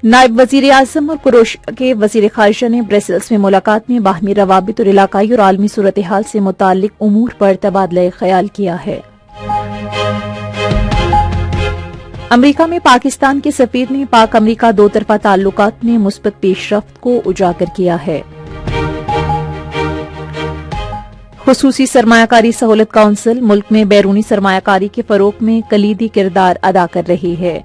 नायब वजीर आजम और क्रोएशिया के वजीर खारिजा ने ब्रसेल्स में मुलाकात में बाहमी रवाबित और इलाकाई और आलमी सूरत हाल से मुताल्लिक उमूर पर तबादला ख्याल किया है। अमरीका में पाकिस्तान के सफीर ने पाक अमरीका दो तरफा ताल्लुकात में मुस्बत पेशरफ्त को उजागर किया है। खुसूसी सरमायाकारी सहूलत काउंसिल मुल्क में बैरूनी सरमायाकारी के फरोग में कलीदी किरदार अदा कर रही है।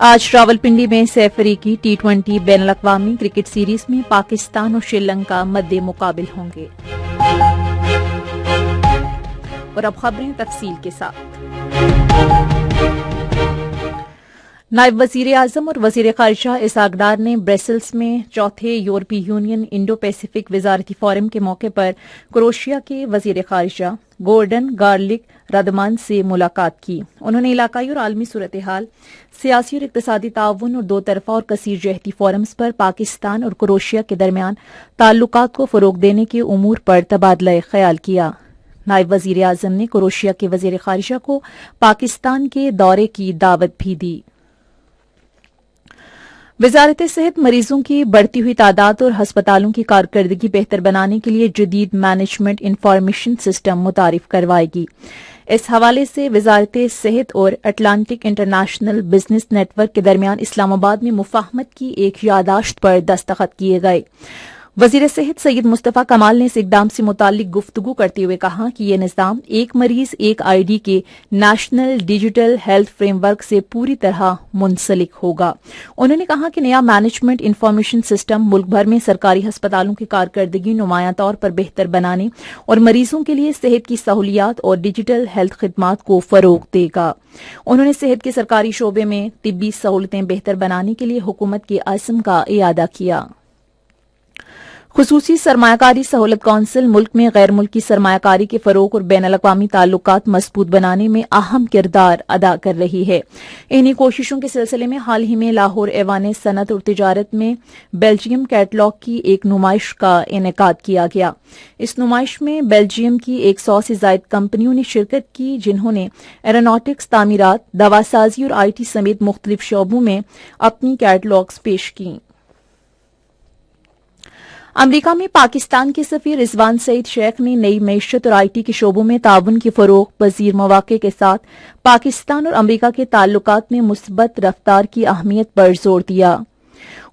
आज रावलपिंडी में सैफ अफ्रीकी T20 बैनुल अक़वामी क्रिकेट सीरीज में पाकिस्तान और श्रीलंका मद्दे मुकाबिल होंगे। और अब खबरें तफसील के साथ। नायब वजीर आजम और वजीर खारिजा इसहाक डार ने ब्रसेल्स में चौथे यूरोपीय यूनियन इंडो पैसिफिक वजारती फोरम के मौके पर क्रोएशिया के वजीर खारिजा गोर्डन गार्लिक रादमान से मुलाकात की। उन्होंने इलाकाई और आलमी सूरत हाल, सियासी और इक्तिसादी ताउन और दो तरफा और कसीर जहती फोरम्स पर पाकिस्तान और क्रोएशिया के दरमियान ताल्लुकात को फरोग देने के उमूर पर तबादला ख्याल किया। नायब वजीर आजम ने क्रोएशिया के वजीर खारिजा को पाकिस्तान के दौरे की दावत भी दी। वजारत सेहत मरीजों की बढ़ती हुई तादाद और हस्पतालों की कारकर्दगी बेहतर बनाने के लिए जदीद मैनेजमेंट इंफॉर्मेशन सिस्टम मुतारिफ करवाएगी। इस हवाले से वजारत सेहत और अटलांटिक इंटरनेशनल बिजनेस नेटवर्क के दरमियान इस्लामाबाद में मुफाहमत की एक यादाश्त पर दस्तखत किए गए। वजीर सेहत सैयद मुस्तफा कमाल ने इस इकदाम से मुताल्लिक गुफ्तगू करते हुए कहा कि यह निज़ाम एक मरीज एक आईडी के नेशनल डिजिटल हेल्थ फ्रेमवर्क से पूरी तरह मुंसलिक होगा। उन्होंने कहा कि नया मैनेजमेंट इंफॉर्मेशन सिस्टम मुल्क भर में सरकारी अस्पतालों की कारकर्दगी नुमायां तौर पर बेहतर बनाने और मरीजों के लिए सेहत की सहूलियात और डिजिटल हेल्थ खिदमात को फरोग देगा। उन्होंने सेहत के सरकारी शोबे में तिब्बी सहूलतें बेहतर बनाने के लिए हुकूमत के अज़्म का इयादा किया। खुसूसी सरमायाकारी सहूलत काउंसिल मुल्क में गैर मुल्की सरमायाकारी के फरोग और बैनुल अक़वामी ताल्लुकात मजबूत बनाने में अहम किरदार अदा कर रही है। इन्हीं कोशिशों के सिलसिले में हाल ही में लाहौर ऐवान सनत और तिजारत में बेल्जियम कैटलॉग की एक नुमाइश का इनेकाद किया गया। इस नुमाइश में बेल्जियम की 100 से ज्यादा कंपनियों ने शिरकत की, जिन्होंने एरोनॉटिक्स, तामीरात, दवासाजी और IT समेत मुख्तलिफ शोबों में अपनी कैटलॉग्स पेश की। अमरीका में पाकिस्तान के सफीर रिजवान सईद शेख ने नई मईशत और IT के शोबों में ताउन की फरोग पजीर मौके के साथ पाकिस्तान और अमरीका के ताल्लुकात में मुस्बत रफ्तार की अहमियत पर जोर दिया।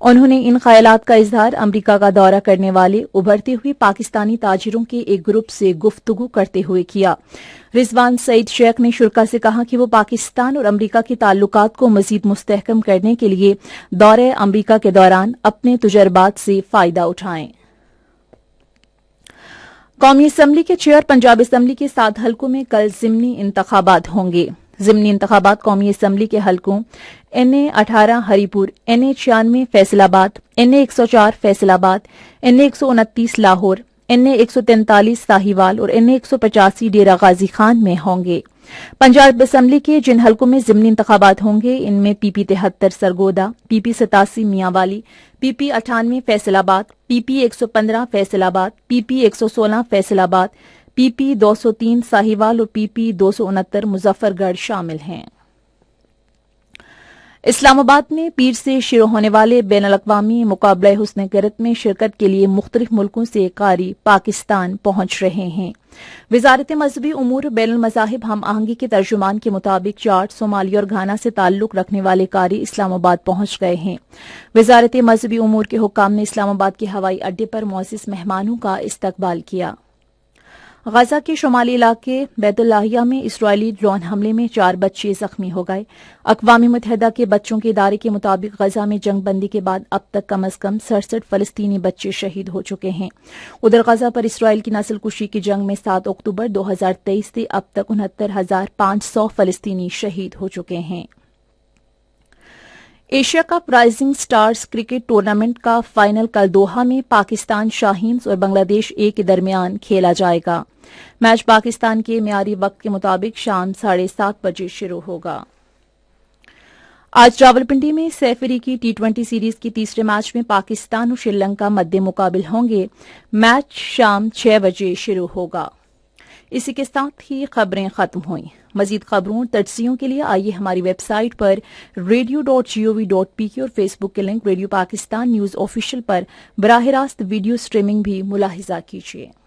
उन्होंने इन ख्यालात का इजहार अमरीका का दौरा करने वाले उभरते हुए पाकिस्तानी ताजिरों के एक ग्रुप से गुफ्तगू करते हुए किया। रिजवान सईद शेख ने शुरा से कहा कि वो पाकिस्तान और अमरीका के ताल्लुकात को मजीद मुस्तहकम करने के लिए दौरे अमरीका के दौरान अपने तजुर्बात से फायदा उठाएं। कौमी असम्बली के चेयर पंजाब असम्बली के 7 हलकों में कल ज़िमनी इंतखाबात होंगे। ज़िमनी इंतखाबात कौमी असम्बली के हलकों NA 18 Haripur, NA 96 Faisalabad, NA 104 Faisalabad, NA 129 Lahore, NA 143 Sahiwal और NA 185 डेरा गाजी खान में होंगे। पंजाब असम्बली के जिन हलकों में ज़िमनी इंतखाबात होंगे, इनमें PP 73 Sargodha, PP 87 Mianwali, PP 98 Faisalabad, PP 115 Faisalabad, PP 116 Faisalabad, PP 203 Sahiwal और PP 269 मुजफ्फरगढ़ शामिल हैं। इस्लामाबाद में पीर से शुरू होने वाले बैनुल अक़वामी मुकाबला हुस्न क़िरत में शिरकत के लिए मुख्तलिफ मुल्कों से कारी पाकिस्तान पहुंच रहे हैं। वजारत मजहबी उमूर बैनुल मज़ाहिब हम आहंगी के तर्जुमान के मुताबिक चाड, सोमालिया और घाना से ताल्लुक रखने वाले कारी इस्लामाबाद पहुंच गए हैं। वजारत मजहबी उमूर के हुक्काम ने इस्लामाबाद के हवाई अड्डे पर मुअज़्ज़ज़ मेहमानों का इस्तकबाल किया। गजा के शुमाली इलाके बैतुल्लाहिया में इस्राइली ड्रोन हमले में 4 बच्चे जख्मी हो गए। अक़वाम मुत्तहिदा के बच्चों के इदारे के मुताबिक गजा में जंग बंदी के बाद अब तक कम अज कम 67 फलस्तीनी बच्चे शहीद हो चुके हैं। उधर गजा पर इसराइल की नस्ल कुशी की जंग में 7 अक्टूबर 2023 से अब तक 69,500 फलस्तीनी शहीद हो चुके हैं। Asia cup rising stars cricket tournament का फाइनल कल दोहा में पाकिस्तान शाहीन्स और बांग्लादेश ए के दरमियान खेला जाएगा। मैच पाकिस्तान के मियारी वक्त के मुताबिक शाम 7:30 बजे शुरू होगा। आज रावलपिंडी में सैफ अफ्रीकी T20 सीरीज की तीसरे मैच में पाकिस्तान और श्रीलंका मद्दे मुकाबिल होंगे। मैच शाम 6 बजे शुरू होगा। اسی کے ساتھ ہی خبریں ختم ہوئیں۔ مزید خبروں اور تجزیوں کے لیے آئیے ہماری ویب سائٹ پر radio.gov.pk اور فیس بک کے link radio Pakistan news official پر براہ راست ویڈیو سٹریمنگ بھی ملاحظہ کیجیے۔